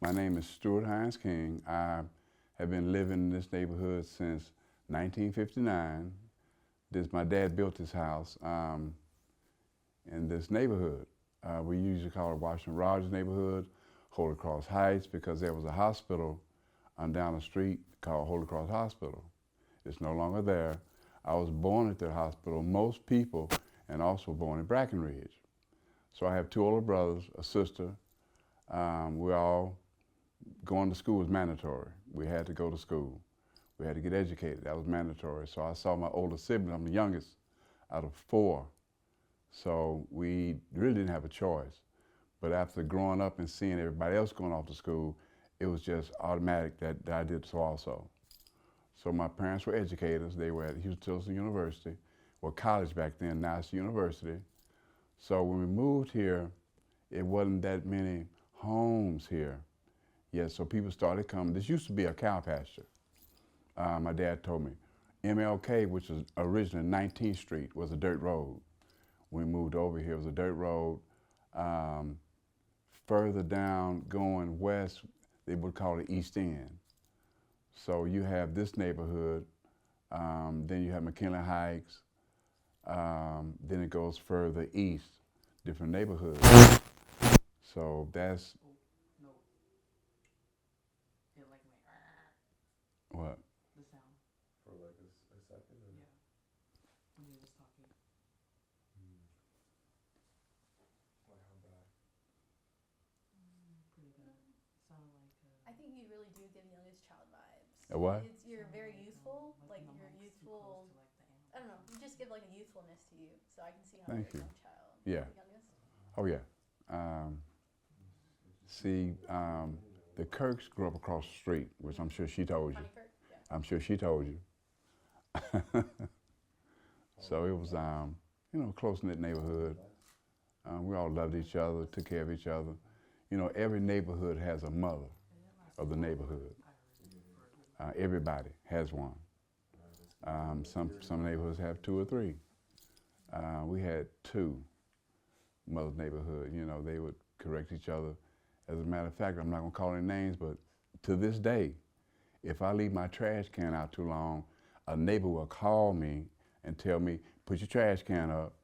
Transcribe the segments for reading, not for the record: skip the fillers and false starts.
My name is Stuart King. I have been living in this neighborhood since 1959. My dad built this house in this neighborhood. We usually call it Washington Rogers neighborhood, Holy Cross Heights, because there was a hospital down the street called Holy Cross Hospital. It's no longer there. I was born at the hospital. Most people, and also born in Brackenridge. So I have two older brothers, a sister. We're all going to school was mandatory. We had to go to school. We had to get educated. That was mandatory. So I saw my older sibling. I'm the youngest out of four. So we really didn't have a choice. But after growing up and seeing everybody else going off to school, it was just automatic that I did so also. So my parents were educators. They were at Houston University, or college back then, now it's university. So when we moved here, it wasn't that many homes here. Yeah, so people started coming. This used to be a cow pasture. My dad told me. MLK, which was originally 19th Street, was a dirt road. When we moved over here, it was a dirt road. Further down, going west, they would call it East End. So you have this neighborhood, then you have McKinley Heights, then it goes further east, different neighborhoods. So that's what? The sound. For like a second? Or? Yeah. When he was talking. Like how bad? Pretty bad. Sounded like. I think you really do give youngest child vibes. A what? You're very youthful, like you're youthful. To, like, the I don't know. You just give like a youthfulness to you, so I can see how Thank you're you. a young child. Yeah. The youngest. Oh yeah. See, the Kirks grew up across the street, which I'm sure she told you. Honeycurk? Yeah. I'm sure she told you. So it was, close-knit neighborhood. We all loved each other, took care of each other. You know, every neighborhood has a mother of the neighborhood. Everybody has one. Some neighborhoods have two or three. We had two mother's neighborhood. You know, they would correct each other. As a matter of fact, I'm not gonna call any names, but to this day, if I leave my trash can out too long, a neighbor will call me and tell me, put your trash can up.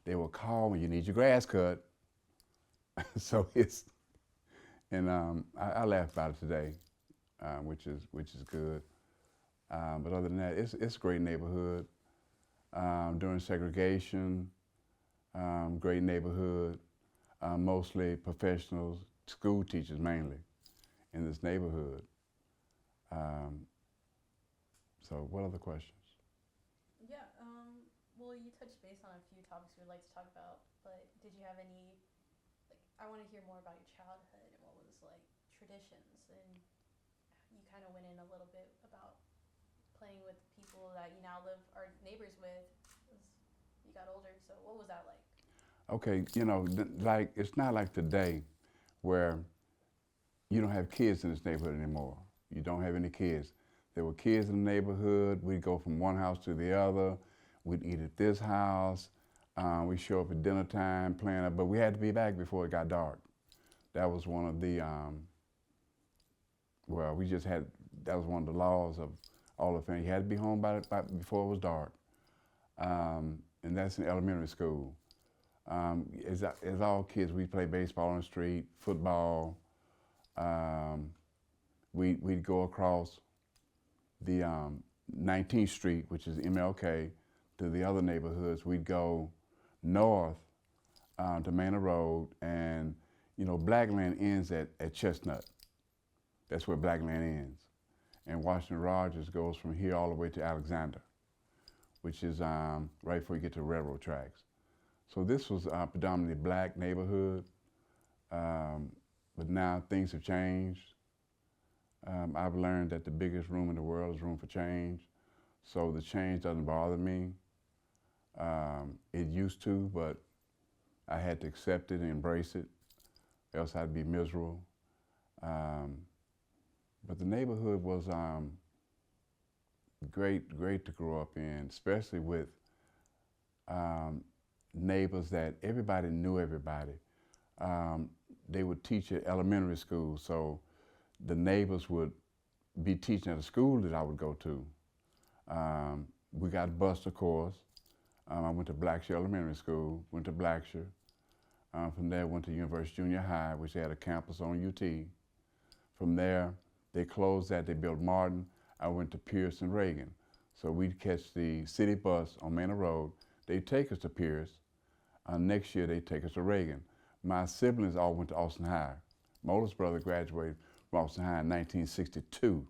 They will call me, you need your grass cut. So it's, and I laugh about it today, which is good. But other than that, it's a great neighborhood. During segregation, great neighborhood, mostly professionals, school teachers mainly in this neighborhood. So what other questions? Yeah. Well, you touched base on a few topics we'd like to talk about, but did you have any? Like, I want to hear more about your childhood and what was like traditions, and you kind of went in a little bit about playing with people that you now live are neighbors with as you got older. So what was that like? Okay, like it's not like today where you don't have kids in this neighborhood anymore. You don't have any kids. There were kids in the neighborhood. We'd go from one house to the other. We'd eat at this house. We'd show up at dinner time playing up, but we had to be back before it got dark. That was one of the, that was one of the laws of all the family. You had to be home by before it was dark. And that's in elementary school. As all kids, we play baseball on the street, football. We'd go across the 19th Street, which is MLK, to the other neighborhoods. We'd go north to Manor Road, and Blackland ends at Chestnut. That's where Blackland ends. And Washington Rogers goes from here all the way to Alexander, which is right before you get to the railroad tracks. So this was a predominantly black neighborhood, but now things have changed. I've learned that the biggest room in the world is room for change. So the change doesn't bother me. It used to, but I had to accept it and embrace it, else I'd be miserable. But the neighborhood was great to grow up in, especially with neighbors that everybody knew everybody. They would teach at elementary school, so the neighbors would be teaching at a school that I would go to. We got bused, of course. I went to Blackshear Elementary School, went to Blackshear. From there, went to University Junior High, which had a campus on UT. From there, they closed that, they built Martin. I went to Pierce and Reagan. So we'd catch the city bus on Manor Road. They'd take us to Pierce. Next year, they'd take us to Reagan. My siblings all went to Austin High. My oldest brother graduated from Austin High in 1962.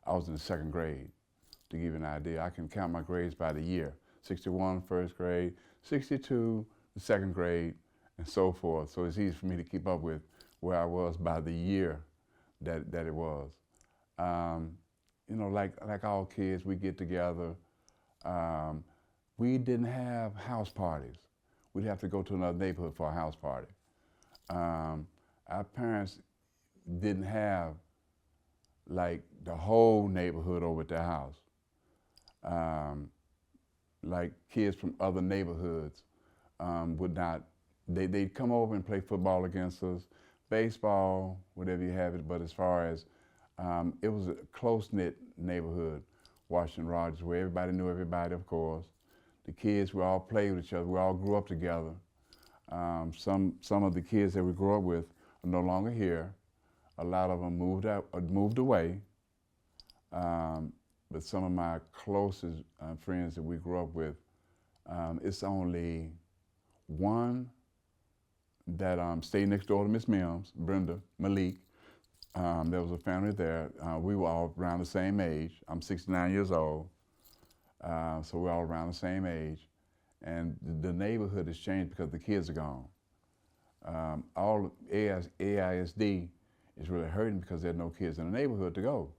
I was in the 2nd grade, to give you an idea. I can count my grades by the year. 61, 1st grade, 62, the 2nd grade, and so forth. So it's easy for me to keep up with where I was by the year that it was. You know, like all kids, we get together. We didn't have house parties. We'd have to go to another neighborhood for a house party. Our parents didn't have like the whole neighborhood over at their house. Like kids from other neighborhoods would not, they'd come over and play football against us, baseball, whatever you have it, but as far as, it was a close-knit neighborhood, Washington Rogers, where everybody knew everybody, of course. The kids, we all played with each other, we all grew up together. Some of the kids that we grew up with are no longer here. A lot of them moved away. But some of my closest friends that we grew up with, it's only one that stayed next door to Miss Mims, Brenda, Malik. There was a family there. We were all around the same age. I'm 69 years old, so we're all around the same age. And the neighborhood has changed because the kids are gone. All AISD is really hurting because there are no kids in the neighborhood to go.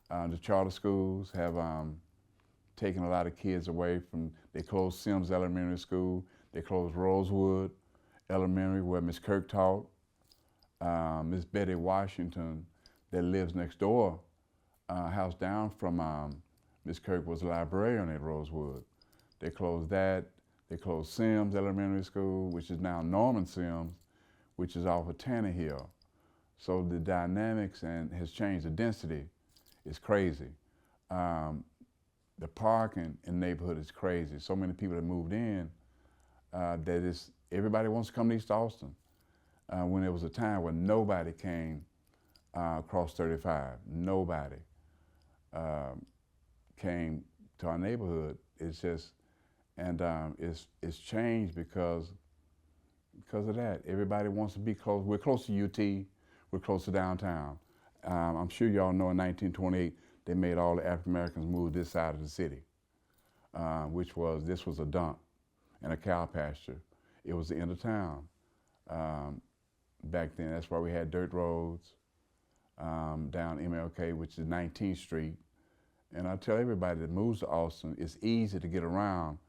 The charter schools have taken a lot of kids away from, they closed Sims Elementary School, they closed Rosewood Elementary where Miss Kirk taught. Miss Betty Washington that lives next door, house down from Miss Kirk was a librarian at Rosewood. They closed that. They closed Sims Elementary School, which is now Norman Sims, which is off of Tannehill. So the dynamics has changed. The density is crazy. The parking in the neighborhood is crazy. So many people that moved in that everybody wants to come to East Austin. When there was a time when nobody came across 35, nobody came to our neighborhood. It's just, and it's changed because of that. Everybody wants to be close. We're close to UT. We're close to downtown. I'm sure y'all know in 1928 they made all the African Americans move this side of the city, this was a dump and a cow pasture. It was the end of town. Back then, that's why we had dirt roads down MLK, which is 19th Street. And I tell everybody that moves to Austin, it's easy to get around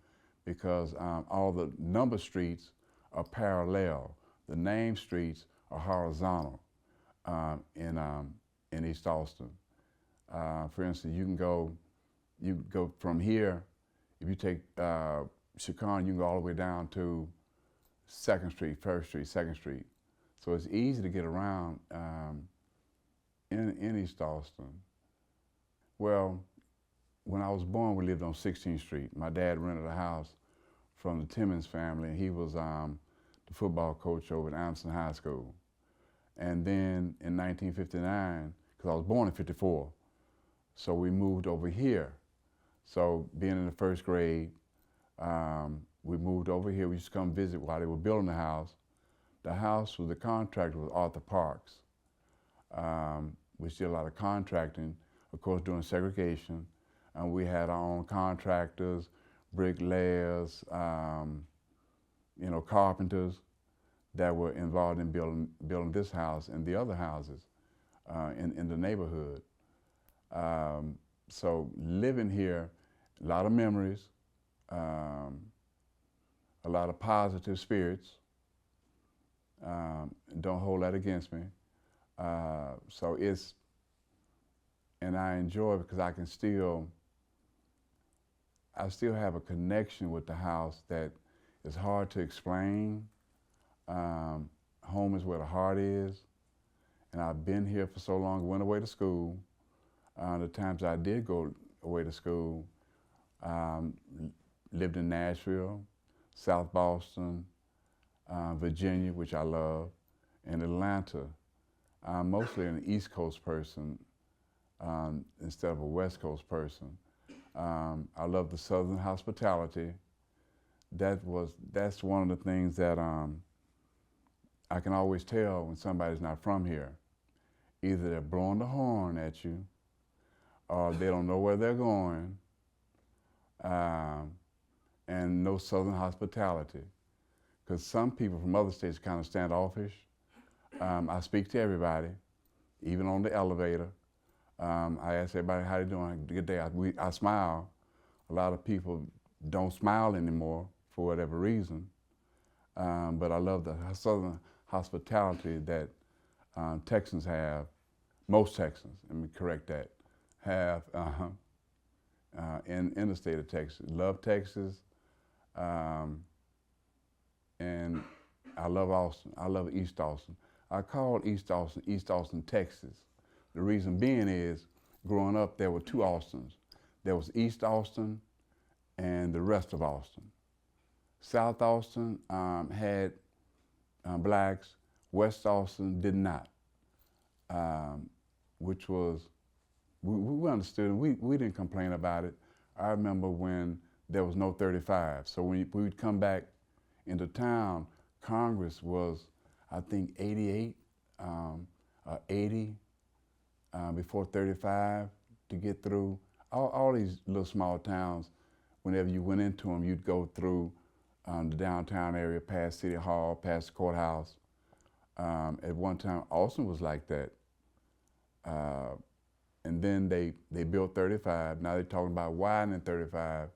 because all the number streets are parallel. The name streets are horizontal in East Austin. For instance, you can go from here, if you take Chicon, you can go all the way down to 2nd Street, 1st Street, 2nd Street. So it's easy to get around in East Austin. Well, when I was born, we lived on 16th Street. My dad rented a house from the Timmons family, and he was the football coach over at Anderson High School. And then in 1959, because I was born in '54, so we moved over here. So being in the 1st grade, we moved over here. We used to come visit while they were building the house. The house was the contractor was Arthur Parks. We did a lot of contracting, of course, during segregation. We had our own contractors, bricklayers, carpenters that were involved in building this house and the other houses in the neighborhood. So living here, a lot of memories, a lot of positive spirits. Don't hold that against me. So and I enjoy it because I still have a connection with the house that is hard to explain. Home is where the heart is, and I've been here for so long, went away to school. The times I did go away to school, um, lived in Nashville, South Boston, Virginia, which I love, and Atlanta. I'm mostly an East Coast person instead of a West Coast person. I love the Southern hospitality. That's one of the things that I can always tell when somebody's not from here. Either they're blowing the horn at you, or they don't know where they're going, and no Southern hospitality. Because some people from other states are kind of standoffish. I speak to everybody, even on the elevator. I ask everybody, how you doing? Good day. I smile. A lot of people don't smile anymore for whatever reason. But I love the Southern hospitality that Texans have, most Texans, let me correct that, have in the state of Texas. Love Texas, and I love Austin. I love East Austin. I call East Austin, Texas. The reason being is, growing up, there were two Austins. There was East Austin and the rest of Austin. South Austin had blacks, West Austin did not, which was, we understood, and we didn't complain about it. I remember when there was no 35. So when we'd come back into town, Congress was, I think, 88, 80 before 35 to get through. All these little small towns, whenever you went into them, you'd go through the downtown area, past City Hall, past the courthouse. At one time, Austin was like that. And then they built 35. Now they're talking about widening 35,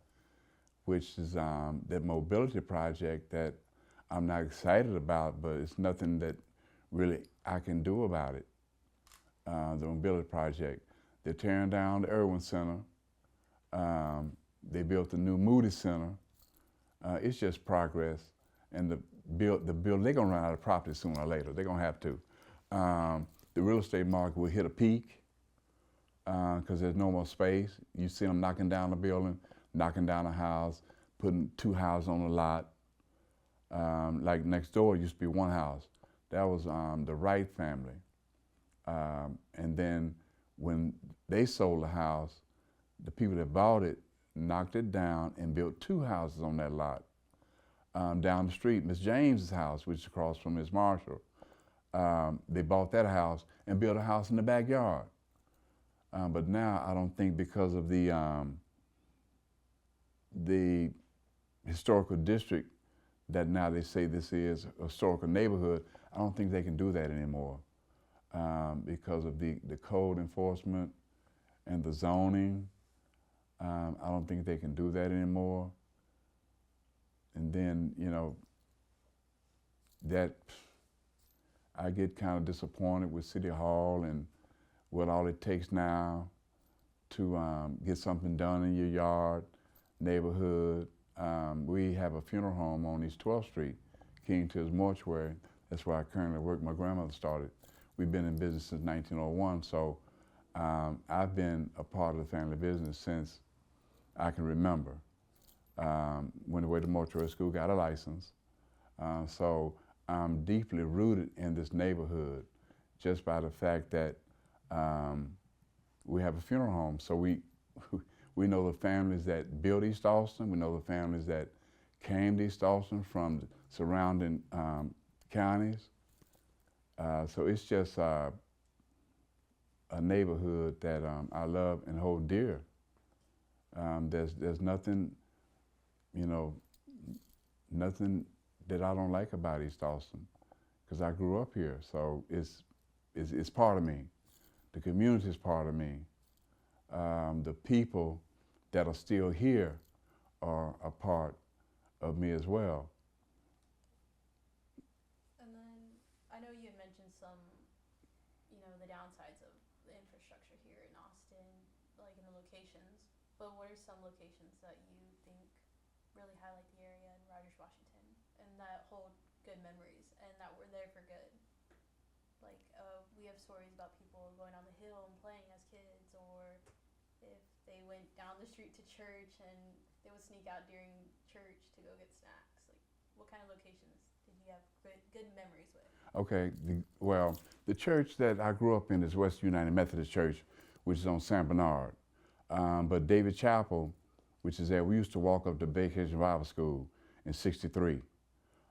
which is that mobility project that I'm not excited about, but it's nothing that really I can do about it. The mobility project. They're tearing down the Irwin Center. They built the new Moody Center. It's just progress. And the build, they're gonna run out of property sooner or later. They're gonna have to. The real estate market will hit a peak because there's no more space. You see them knocking down a building, knocking down a house, putting two houses on a lot. Like next door used to be one house. That was the Wright family. And then when they sold the house, the people that bought it knocked it down and built two houses on that lot. Down the street, Miss James's house, which is across from Miss Marshall, they bought that house and built a house in the backyard. But now I don't think, because of the historical district that now they say this is a historical neighborhood, I don't think they can do that anymore because of the code enforcement and the zoning. I don't think they can do that anymore. And then, you know, that I get kind of disappointed with City Hall and what all it takes now to get something done in your yard, neighborhood. We have a funeral home on East 12th Street, King Till's Mortuary. That's where I currently work. My grandmother started. We've been in business since 1901, so I've been a part of the family business since I can remember. Went away to mortuary school, got a license. So I'm deeply rooted in this neighborhood just by the fact that we have a funeral home. So we know the families that built East Austin. We know the families that came to East Austin from the surrounding counties. So it's just a neighborhood that I love and hold dear. There's nothing, you know, nothing that I don't like about East Austin, because I grew up here. So it's part of me. The community is part of me. The people that are still here are a part of me as well. And then I know you had mentioned some, you know, the downsides of the infrastructure here in Austin, like in the locations. But what are some locations that you think really highlight the area in Rogers, Washington, and that hold good memories and that we're there for good? Like we have stories about people going on the hill and playing as kids, or if they went down the street to church and they would sneak out during church to go get snacks. Like, what kind of locations did you have good memories with? Okay, well, the church that I grew up in is West United Methodist Church, which is on St. Bernard. But David Chapel, which is there, we used to walk up to Vacation Bible School in '63.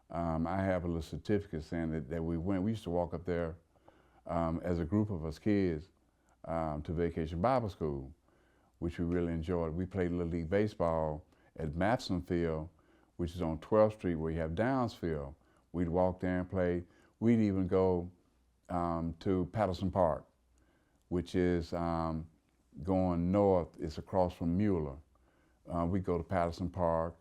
I have a little certificate saying that we went. We used to walk up there as a group of us kids to Vacation Bible School, which we really enjoyed. We played Little League Baseball at Mapson Field, which is on 12th Street where you have Downs Field. We'd walk there and play. We'd even go to Patterson Park, which is going north. It's across from Mueller. We'd go to Patterson Park.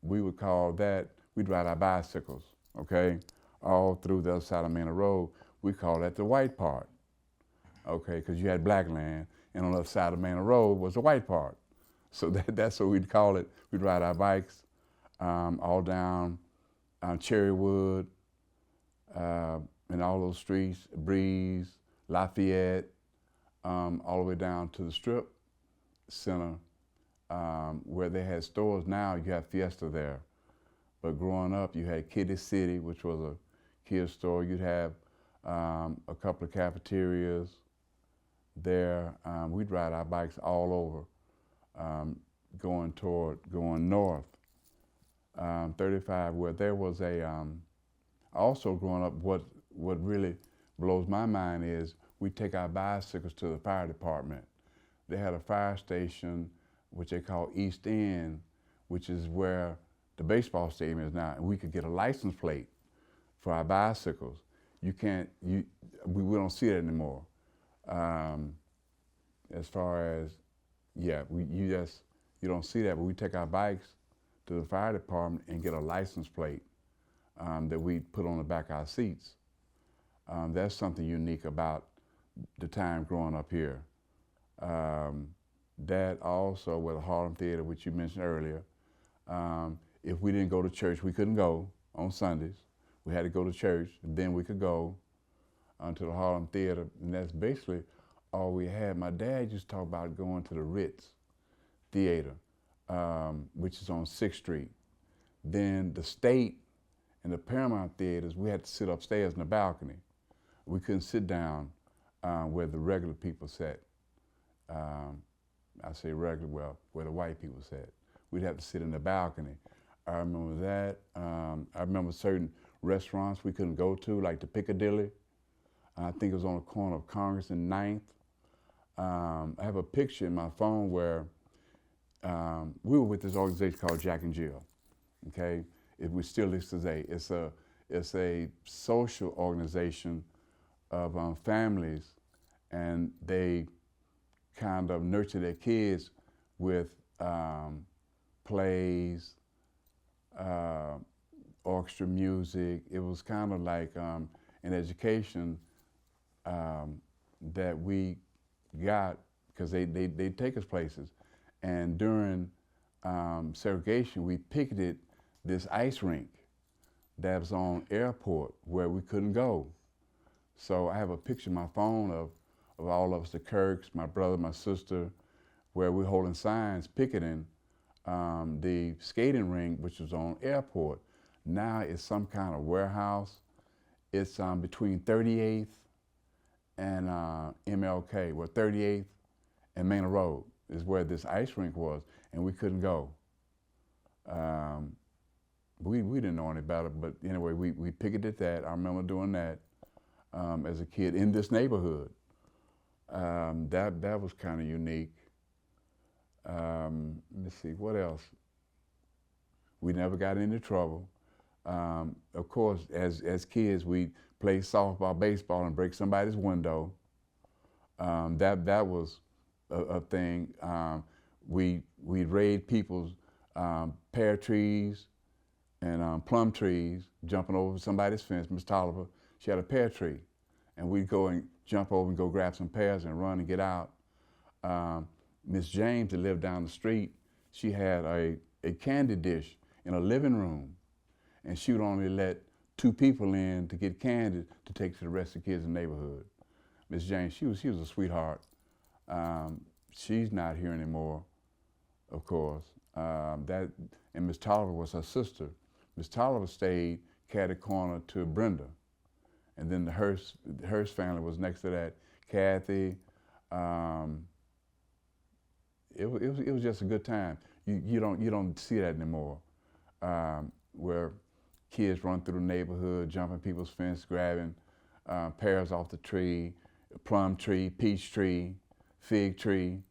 We would call that, we'd ride our bicycles, okay, all through the other side of Manor Road. We call that the white part, okay, because you had black land, and on the other side of Manor Road was the white part. So that's what we'd call it. We'd ride our bikes all down Cherrywood and all those streets, Breeze, Lafayette, all the way down to the Strip Center where they had stores. Now you have Fiesta there. But growing up, you had Kitty City, which was a kid store. You'd have a couple of cafeterias there. We'd ride our bikes all over, going north. 35, where there was also growing up, what really blows my mind is we take our bicycles to the fire department. They had a fire station, which they call East End, which is where the baseball stadium is now, and we could get a license plate for our bicycles. We don't see that anymore. As far as, yeah, you don't see that, but we take our bikes to the fire department and get a license plate that we put on the back of our seats. That's something unique about the time growing up here. That also with the Harlem Theater, which you mentioned earlier. If we didn't go to church, we couldn't go on Sundays. We had to go to church, and then we could go to the Harlem Theater, and that's basically all we had. My dad used to talk about going to the Ritz Theater, which is on 6th Street. Then the State and the Paramount Theaters, we had to sit upstairs in the balcony. We couldn't sit down where the regular people sat. I say regular, well, where the white people sat. We'd have to sit in the balcony. I remember that. I remember certain restaurants we couldn't go to, like the Piccadilly. I think it was on the corner of Congress and 9th. I have a picture in my phone where we were with this organization called Jack and Jill, okay? We still exist today. It's a social organization of families, and they kind of nurture their kids with plays, orchestra music. It was kind of like an education that we got because they take us places. And during segregation, we picketed this ice rink that was on Airport where we couldn't go. So I have a picture in my phone of all of us, the Kirks, my brother, my sister, where we're holding signs picketing the skating rink, which was on Airport. Now it's some kind of warehouse. It's between 38th and MLK, where 38th and Manor Road is where this ice rink was, and we couldn't go. We didn't know any better, but anyway, we picketed that. I remember doing that as a kid in this neighborhood. That was kind of unique. Let's see, what else? We never got into trouble. Of course, as kids, we played softball, baseball, and break somebody's window. That was a thing. We'd raid people's pear trees and plum trees, jumping over somebody's fence. Miss Tolliver, she had a pear tree, and we'd go and jump over and go grab some pears and run and get out. Miss James, that lived down the street, she had a candy dish in a living room, and she would only let 2 people in to get candy to take to the rest of the kids in the neighborhood. Miss Jane, she was a sweetheart. She's not here anymore, of course. And Miss Tolliver was her sister. Miss Tolliver stayed catty corner to Brenda. And then the Hearst family was next to that. Kathy. It was just a good time. You don't see that anymore, where kids run through the neighborhood, jumping people's fence, grabbing pears off the tree, plum tree, peach tree, fig tree.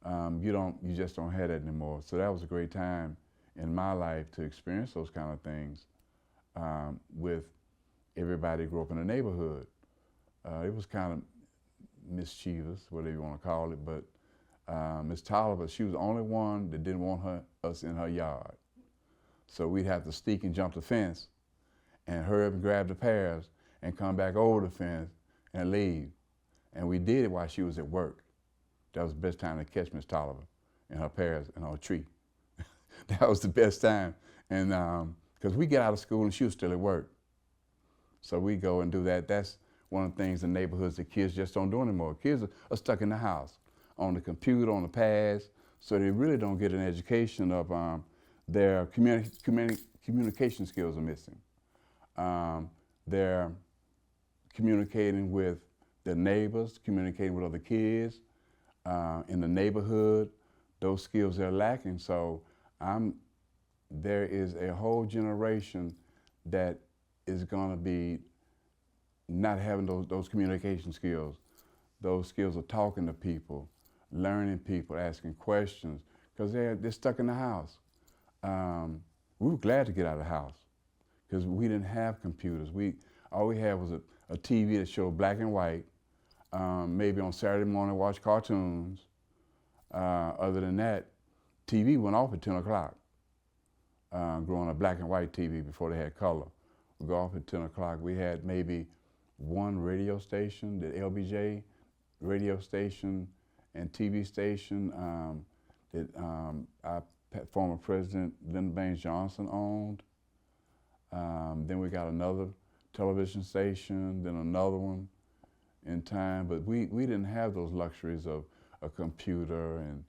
You just don't have that anymore. So that was a great time in my life to experience those kind of things with everybody who grew up in the neighborhood. It was kind of mischievous, whatever you want to call it, but Miss Tolliver, she was the only one that didn't want us in her yard. So we'd have to sneak and jump the fence and hurry up and grab the pears and come back over the fence and leave. And we did it while she was at work. That was the best time to catch Miss Tolliver and her pears and her tree. That was the best time. And because we get out of school and she was still at work. So we go and do that. That's one of the things in neighborhoods that kids just don't do anymore. Kids are stuck in the house, on the computer, on the pads, so they really don't get an education of their communication skills are missing. They're communicating with their neighbors, communicating with other kids in the neighborhood. Those skills are lacking. So there is a whole generation that is going to be not having those communication skills, those skills of talking to people, learning people, asking questions, because they're stuck in the house. We were glad to get out of the house because we didn't have computers. All we had was a TV that showed black and white. Maybe on Saturday morning watch cartoons. Other than that, TV went off at 10 o'clock. Growing up, black and white TV before they had color. We go off at 10 o'clock. We had maybe one radio station, the LBJ radio station and TV station that our former president, Lyndon Baines Johnson, owned. Then we got another television station, then another one in time. But we didn't have those luxuries of a computer and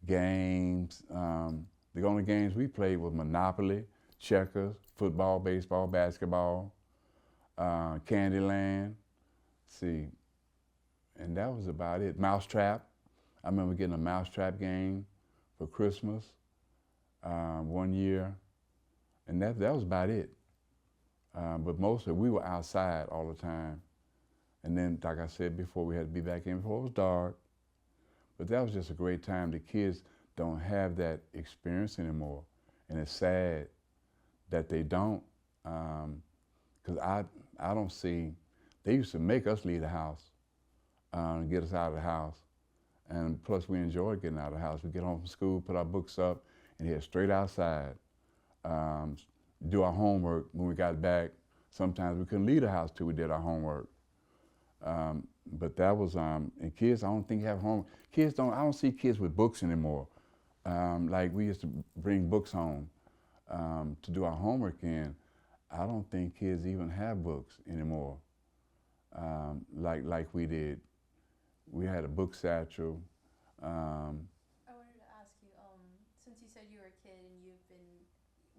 games. The only games we played was Monopoly, checkers, football, baseball, basketball, Candyland, see, and that was about it. Mousetrap. I remember getting a Mousetrap game for Christmas one year, and that was about it. But mostly we were outside all the time. And then, like I said before, we had to be back in before it was dark. But that was just a great time. The kids don't have that experience anymore. And it's sad that they don't. Because I don't see, they used to make us leave the house and get us out of the house. And plus we enjoyed getting out of the house. We get home from school, put our books up, and head straight outside. Do our homework when we got back. Sometimes we couldn't leave the house till we did our homework. But that was, and kids, I don't think have homework. I don't see kids with books anymore. Like we used to bring books home to do our homework in. I don't think kids even have books anymore, like we did. We had a book satchel. I wanted to ask you, since you said you were a kid and you've been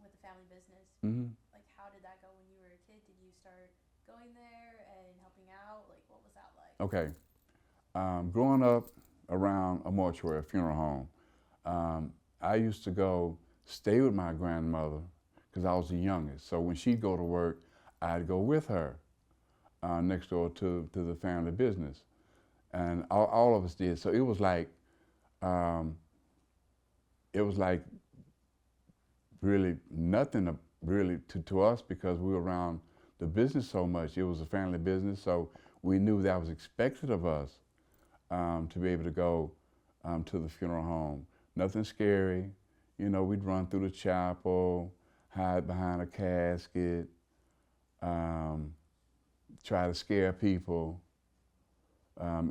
with the family business, like how did that go when you were a kid? Did you start going there and helping out? Like what was that like? Okay. Growing up around a mortuary, a funeral home, I used to go stay with my grandmother because I was the youngest. So when she'd go to work, I'd go with her next door to the family business. And all of us did. So it was like really nothing really to us because we were around the business so much. It was a family business, so we knew that was expected of us to be able to go to the funeral home. Nothing scary. You know, we'd run through the chapel, hide behind a casket, try to scare people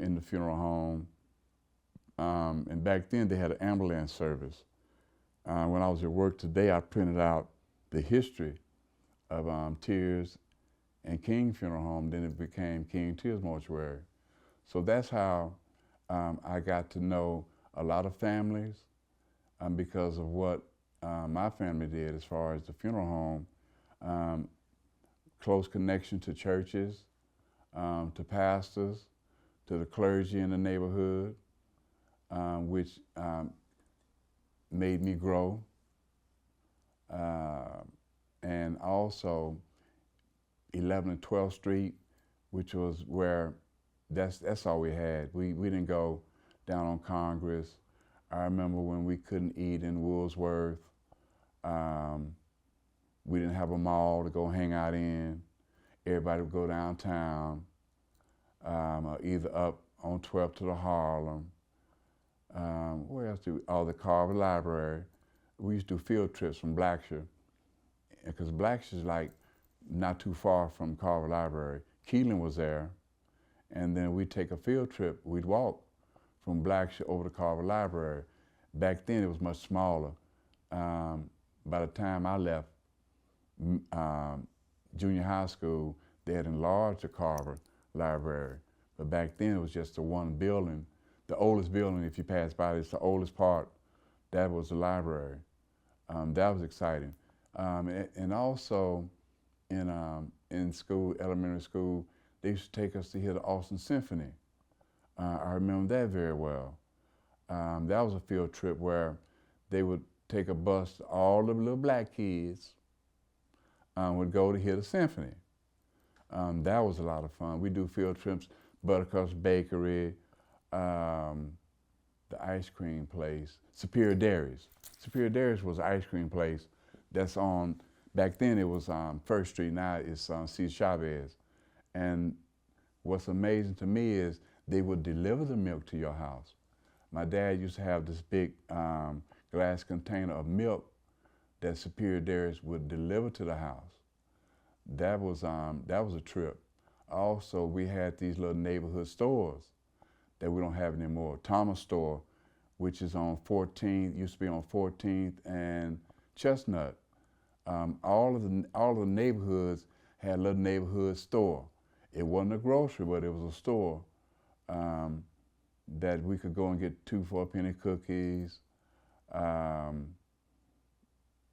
in the funeral home. And back then they had an ambulance service. When I was at work today, I printed out the history of Tears and King Funeral Home. Then it became King Tears Mortuary. So that's how I got to know a lot of families because of what my family did as far as the funeral home. Close connection to churches, to pastors, to the clergy in the neighborhood, which made me grow. And also 11th and 12th Street, which was where that's all we had. We didn't go down on Congress. I remember when we couldn't eat in Woolsworth. We didn't have a mall to go hang out in. Everybody would go downtown, or either up on 12th to the Harlem. Where else do we? Oh, the Carver Library. We used to do field trips from Blackshear, because Blackshear's like not too far from Carver Library. Keelan was there, and then we'd take a field trip. We'd walk from Blackshear over to Carver Library. Back then it was much smaller. By the time I left junior high school, they had enlarged the Carver Library. But back then it was just the one building. The oldest building, if you pass by, it's the oldest part. That was the library. That was exciting. And also in school, elementary school, they used to take us to hear the Austin Symphony. I remember that very well. That was a field trip where they would take a bus, all the little black kids would go to hear the symphony. That was a lot of fun. We do field trips, Buttercup's Bakery, the ice cream place, Superior Dairies. Superior Dairies was an ice cream place that's on, back then it was First Street, now it's C. Chavez. And what's amazing to me is they would deliver the milk to your house. My dad used to have this big glass container of milk that Superior Dairies would deliver to the house. That was a trip. Also, we had these little neighborhood stores that we don't have anymore. Thomas Store, which is on 14th, used to be on 14th and Chestnut. All of the neighborhoods had a little neighborhood store. It wasn't a grocery, but it was a store that we could go and get 2 for a penny cookies.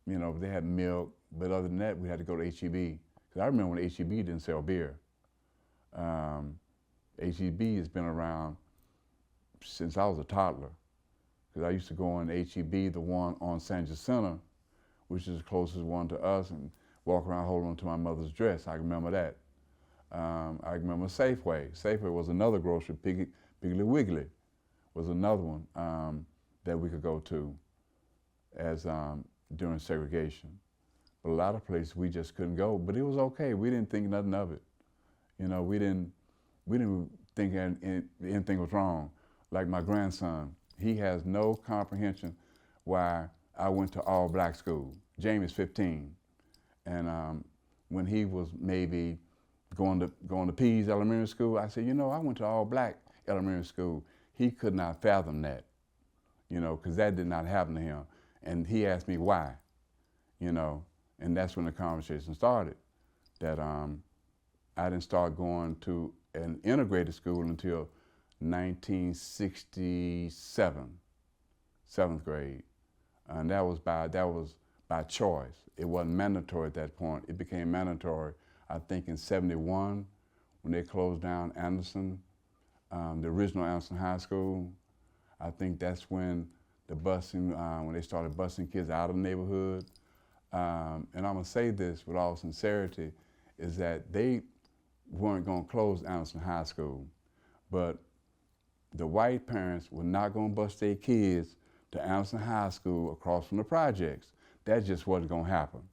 You know, they had milk, but other than that, we had to go to H-E-B. Because I remember when H-E-B didn't sell beer. H-E-B has been around since I was a toddler. Because I used to go on H-E-B, the one on San Jacinto, which is the closest one to us, and walk around holding on to my mother's dress. I remember that. I remember Safeway. Safeway was another grocery. Piggly Wiggly was another one that we could go to as during segregation. But a lot of places we just couldn't go, but it was okay. We didn't think nothing of it. You know, we didn't think anything was wrong. Like my grandson, he has no comprehension why I went to all black school. Jamie's 15, and when he was maybe going to Pease Elementary School, I said, you know, I went to all black elementary school. He could not fathom that, you know, because that did not happen to him. And he asked me why, you know, and that's when the conversation started, that I didn't start going to an integrated school until 1967, 7th grade. And that was by choice. It wasn't mandatory at that point. It became mandatory, I think, in 71 when they closed down Anderson, the original Anderson High School. I think that's when the busing, when they started busing kids out of the neighborhood. And I'm gonna say this with all sincerity, is that they weren't gonna close Anderson High School, but the white parents were not gonna bus their kids to Anderson High School across from the projects. That just wasn't gonna happen.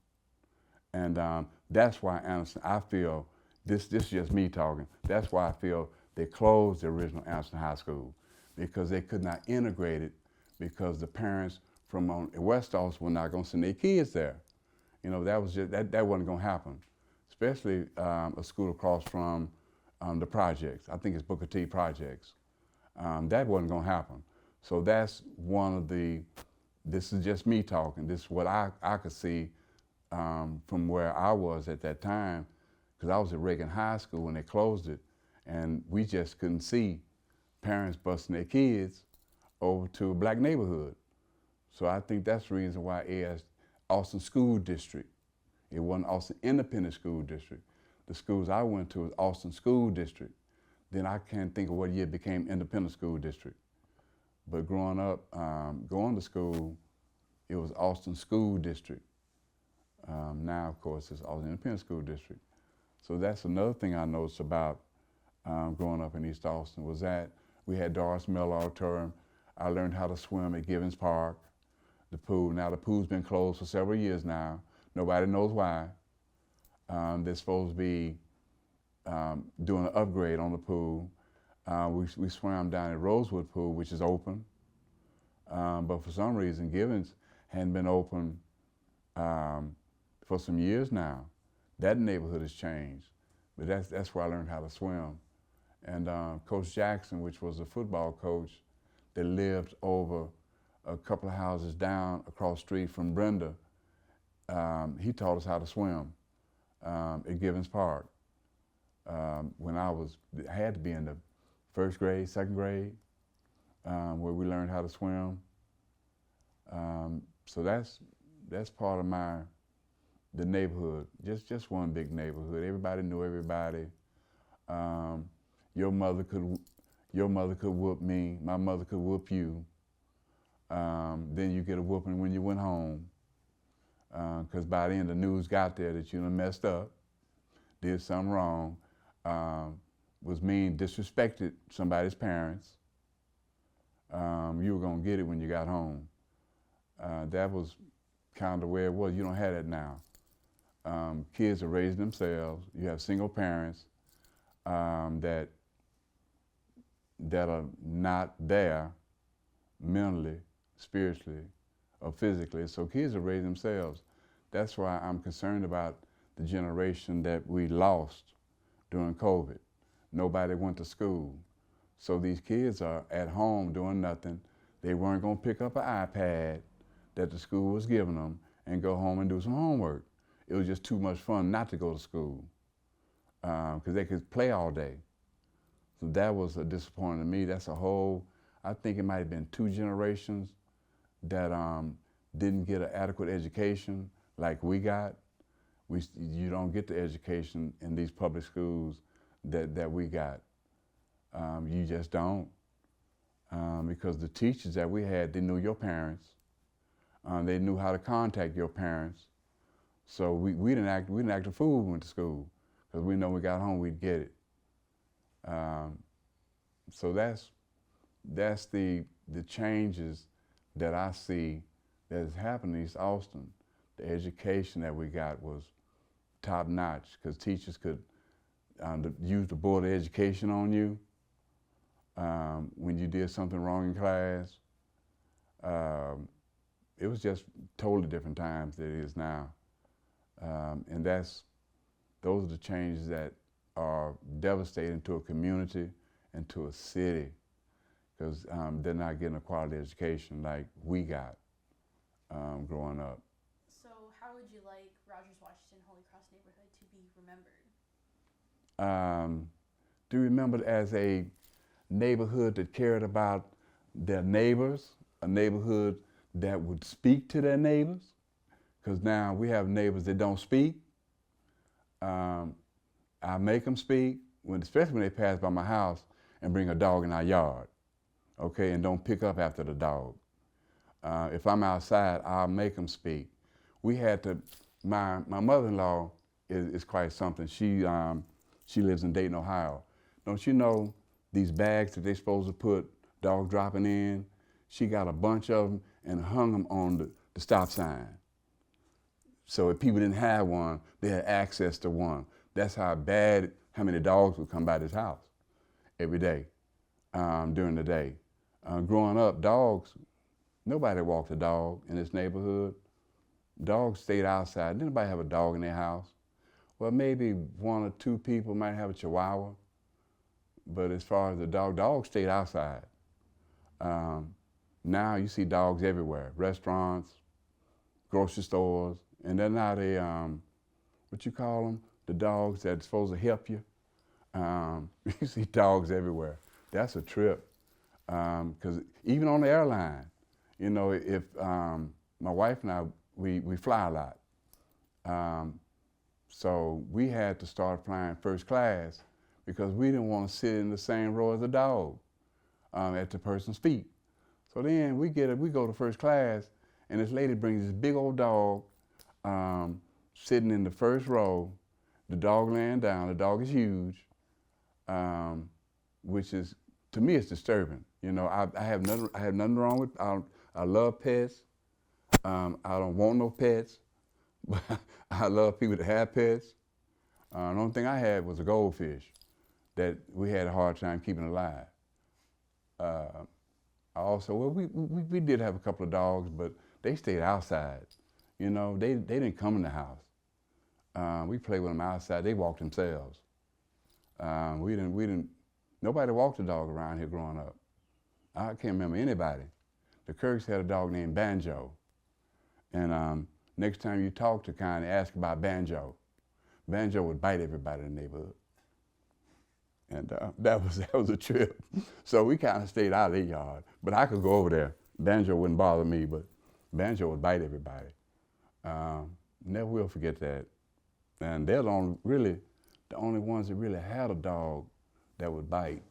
And that's why Anderson, I feel, this is just me talking, that's why I feel they closed the original Anderson High School, because they could not integrate it, because the parents from West Austin were not gonna send their kids there. You know, that was just, that wasn't gonna happen, especially a school across from the projects. I think it's Booker T projects. That wasn't gonna happen. So that's one of the, this is just me talking, this is what I could see from where I was at that time, because I was at Reagan High School when they closed it, and we just couldn't see parents busing their kids over to a black neighborhood. So I think that's the reason why it is Austin School District. It wasn't Austin Independent School District. The schools I went to was Austin School District. Then I can't think of what year it became Independent School District. But growing up, going to school, it was Austin School District. Now, of course, it's Austin Independent School District. So that's another thing I noticed about growing up in East Austin was that we had Doris Miller Auditorium. I learned how to swim at Givens Park, the pool. Now the pool's been closed for several years now. Nobody knows why. They're supposed to be doing an upgrade on the pool. We swam down at Rosewood Pool, which is open. But for some reason, Givens hadn't been open for some years now. That neighborhood has changed. But that's where I learned how to swim. And Coach Jackson, which was a football coach that lived over a couple of houses down across the street from Brenda, he taught us how to swim at Givens Park. When I had to be in the first grade, second grade, where we learned how to swim. So that's part of the neighborhood. Just one big neighborhood. Everybody knew everybody. Your mother could whoop me. My mother could whoop you. Then you get a whooping when you went home. Because by then the news got there that you done messed up, did something wrong, was mean, disrespected somebody's parents. You were gonna get it when you got home. That was kind of the way it was. You don't have that now. Kids are raising themselves. You have single parents that are not there mentally, spiritually, or physically. So kids are raising themselves. That's why I'm concerned about the generation that we lost during COVID. Nobody went to school. So these kids are at home doing nothing. They weren't gonna pick up an iPad that the school was giving them and go home and do some homework. It was just too much fun not to go to school because they could play all day. So that was a disappointment to me. That's a whole, I think it might have been 2 generations that didn't get an adequate education like we got. You don't get the education in these public schools that we got. You just don't. Because the teachers that we had, they knew your parents. They knew how to contact your parents. So we didn't act a fool when we went to school because we know when we got home we'd get it. So that's the changes that I see that has happened in East Austin. The education that we got was top notch because teachers could use the Board of Education on you when you did something wrong in class. It was just totally different times than it is now. And those are the changes that are devastating to a community and to a city because they're not getting a quality education like we got growing up. So how would you like Rogers Washington Holy Cross neighborhood to be remembered? Do you remember it as a neighborhood that cared about their neighbors, a neighborhood that would speak to their neighbors? Because now we have neighbors that don't speak. I make them speak, especially when they pass by my house and bring a dog in our yard, okay, and don't pick up after the dog. If I'm outside, I'll make them speak. We had to, my mother-in-law is quite something. She lives in Dayton, Ohio. Don't you know these bags that they're supposed to put dog dropping in? She got a bunch of them and hung them on the stop sign. So if people didn't have one, they had access to one. That's how many dogs would come by this house every day, during the day. Growing up, dogs, nobody walked a dog in this neighborhood. Dogs stayed outside. Didn't nobody have a dog in their house? Well, maybe 1 or 2 people might have a Chihuahua, but as far as the dogs stayed outside. Now you see dogs everywhere, restaurants, grocery stores, And they're not what you call them? The dogs that's supposed to help you. You see dogs everywhere. That's a trip. Because even on the airline, you know, if my wife and I, we fly a lot. So we had to start flying first class because we didn't want to sit in the same row as the dog at the person's feet. So then we go to first class, and this lady brings this big old dog sitting in the first row, the dog laying down. The dog is huge, which is, to me, it's disturbing. You know, I have nothing wrong with. I love pets. I don't want no pets, but I love people that have pets. The only thing I had was a goldfish that we had a hard time keeping alive. Well, we did have a couple of dogs, but they stayed outside. You know, they didn't come in the house. We played with them outside. They walked themselves. Nobody walked a dog around here growing up. I can't remember anybody. The Kirks had a dog named Banjo. And next time you talk to Connie, ask about Banjo. Banjo would bite everybody in the neighborhood. And that was a trip. So we kind of stayed out of their yard. But I could go over there. Banjo wouldn't bother me, but Banjo would bite everybody. Never will forget that. And they're the only ones that really had a dog that would bite.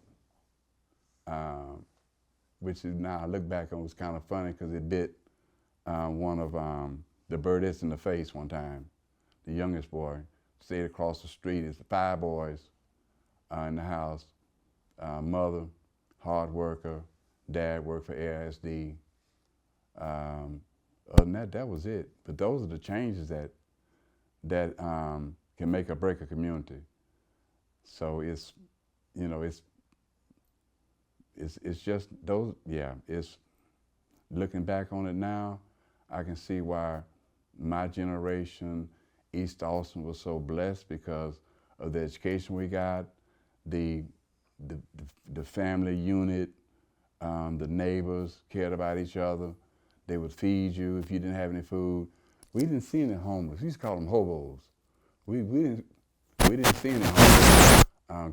Which is, now I look back on, it was kind of funny because it bit one of the birdettes in the face one time. The youngest boy stayed across the street. It's 5 boys in the house. Mother, hard worker. Dad worked for AISD. Other than that, that was it. But those are the changes that can make or break a community. So it's, you know, it's just those, yeah, it's, looking back on it now, I can see why my generation, East Austin, was so blessed because of the education we got, the family unit, the neighbors cared about each other. They would feed you if you didn't have any food. We didn't see any homeless. We used to call them hobos. We didn't see any homeless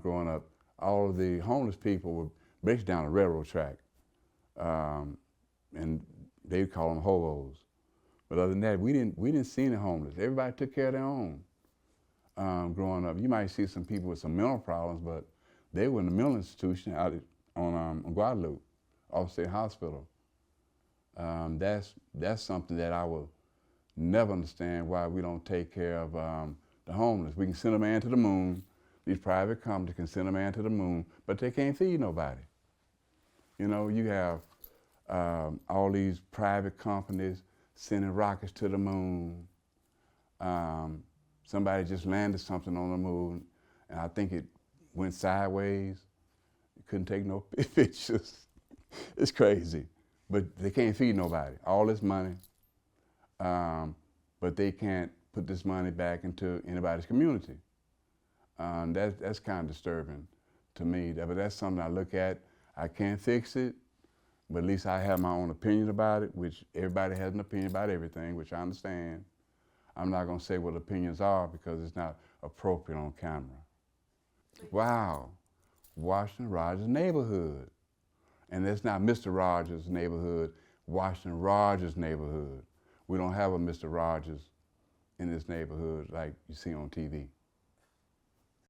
growing up. All of the homeless people were based down a railroad track, and they call them hobos. But other than that, we didn't see any homeless. Everybody took care of their own. Growing up, you might see some people with some mental problems, but they were in the mental institution out on Guadalupe, off State Hospital. That's something that I will never understand, why we don't take care of the homeless. We can send a man to the moon. These private companies can send a man to the moon, but they can't feed nobody. You know, you have all these private companies sending rockets to the moon. Somebody just landed something on the moon, and I think it went sideways. You couldn't take no pictures. It's crazy. But they can't feed nobody. All this money, but they can't put this money back into anybody's community. That's kind of disturbing to me. But that's something I look at. I can't fix it, but at least I have my own opinion about it, which everybody has an opinion about everything, which I understand. I'm not going to say what opinions are because it's not appropriate on camera. Wow, Washington Rogers neighborhood. And that's not Mr. Rogers' neighborhood, Washington Rogers neighborhood. We don't have a Mr. Rogers in this neighborhood like you see on TV.